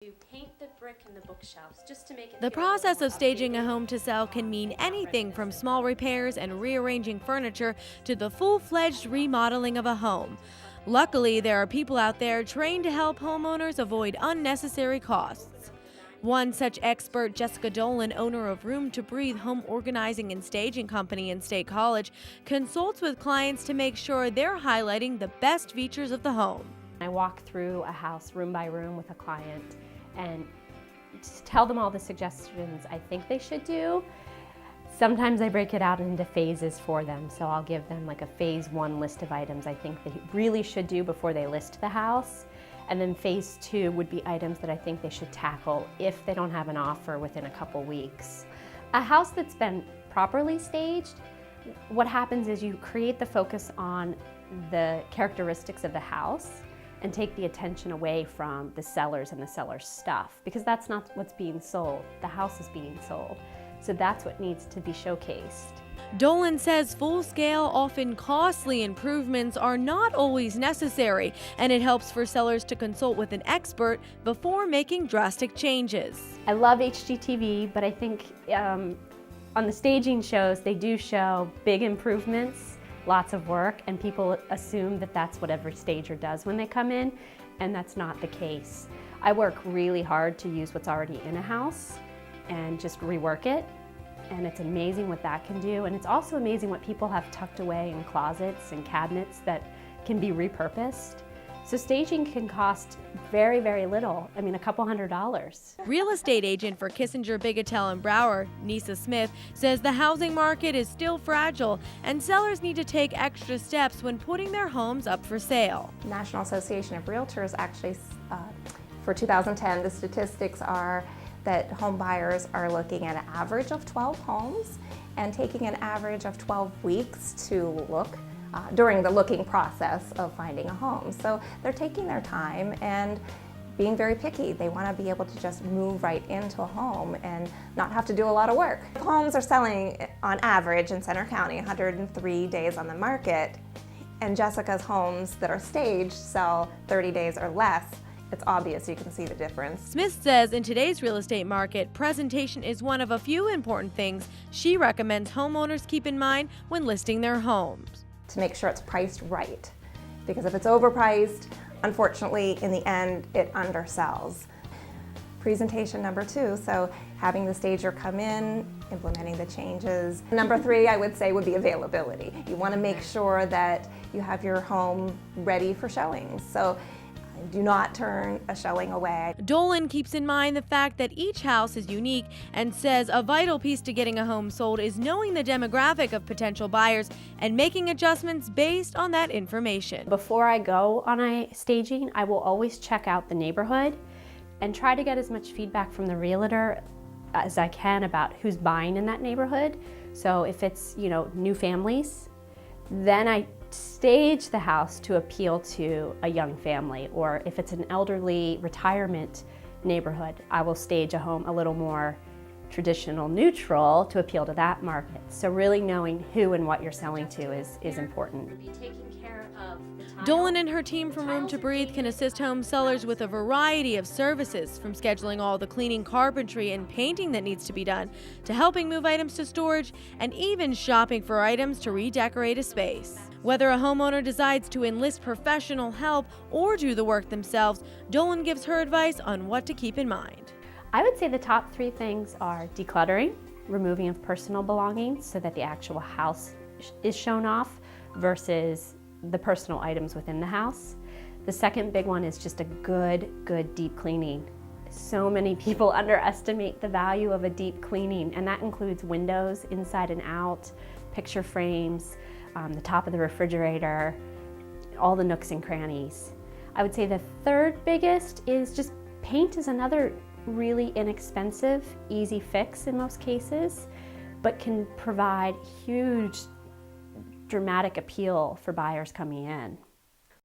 You paint the brick and the bookshelves just to make it The feel a little process more of staging a updated. home to sell can mean anything from small repairs and rearranging furniture to the full-fledged remodeling of a home. Luckily, there are people out there trained to help homeowners avoid unnecessary costs. One such expert, Jessica Dolan, owner of Room to Breathe home organizing and staging company in State College, consults with clients to make sure they're highlighting the best features of the home. I walk through a house room by room with a client and tell them all the suggestions I think they should do. Sometimes I break it out into phases for them, so I'll give them like a phase 1 list of items I think they really should do before they list the house. And then phase 2 would be items that I think they should tackle if they don't have an offer within a couple weeks. A house that's been properly staged, what happens is you create the focus on the characteristics of the house and take the attention away from the sellers and the seller's stuff, because that's not what's being sold. The house is being sold. So that's what needs to be showcased. Dolan says full-scale, often costly improvements are not always necessary, and it helps for sellers to consult with an expert before making drastic changes. I love HGTV, but I think on the staging shows, they do show big improvements, lots of work, and people assume that that's what every stager does when they come in, and that's not the case. I work really hard to use what's already in a house and just rework it, and it's amazing what that can do, and it's also amazing what people have tucked away in closets and cabinets that can be repurposed. So staging can cost very, very little. I mean, a couple $100s. Real estate agent for Kissinger, Bigetel, and Brower, Nisa Smith, says the housing market is still fragile and sellers need to take extra steps when putting their homes up for sale. National Association of Realtors actually, for 2010, the statistics are that home buyers are looking at an average of 12 homes and taking an average of 12 weeks to look during the looking process of finding a home. So they're taking their time and being very picky. They want to be able to just move right into a home and not have to do a lot of work. Homes are selling on average in Center County 103 days on the market, and Jessica's homes that are staged sell 30 days or less. It's obvious, you can see the difference. Smith says in today's real estate market, presentation is one of a few important things she recommends homeowners keep in mind when listing their homes. To make sure it's priced right, because if it's overpriced, unfortunately, in the end, it undersells. Presentation number 2, so having the stager come in, implementing the changes. Number 3, I would say, would be availability. You want to make sure that you have your home ready for showings. So do not turn a showing away. Dolan keeps in mind the fact that each house is unique and says a vital piece to getting a home sold is knowing the demographic of potential buyers and making adjustments based on that information. Before I go on a staging, I will always check out the neighborhood and try to get as much feedback from the realtor as I can about who's buying in that neighborhood. So if it's, new families, then I stage the house to appeal to a young family, or if it's an elderly retirement neighborhood, I will stage a home a little more traditional neutral to appeal to that market. So really knowing who and what you're selling to is important. Be taking care of the tile. Dolan and her team from Room to Breathe can assist home sellers with a variety of services, from scheduling all the cleaning, carpentry, and painting that needs to be done, to helping move items to storage, and even shopping for items to redecorate a space. Whether a homeowner decides to enlist professional help or do the work themselves, Dolan gives her advice on what to keep in mind. I would say the top 3 things are decluttering, removing of personal belongings so that the actual house is shown off versus the personal items within the house. The second big one is just a good deep cleaning. So many people underestimate the value of a deep cleaning, and that includes windows inside and out, picture frames, the top of the refrigerator, all the nooks and crannies. I would say the third biggest is just paint is another really inexpensive, easy fix in most cases, but can provide huge dramatic appeal for buyers coming in.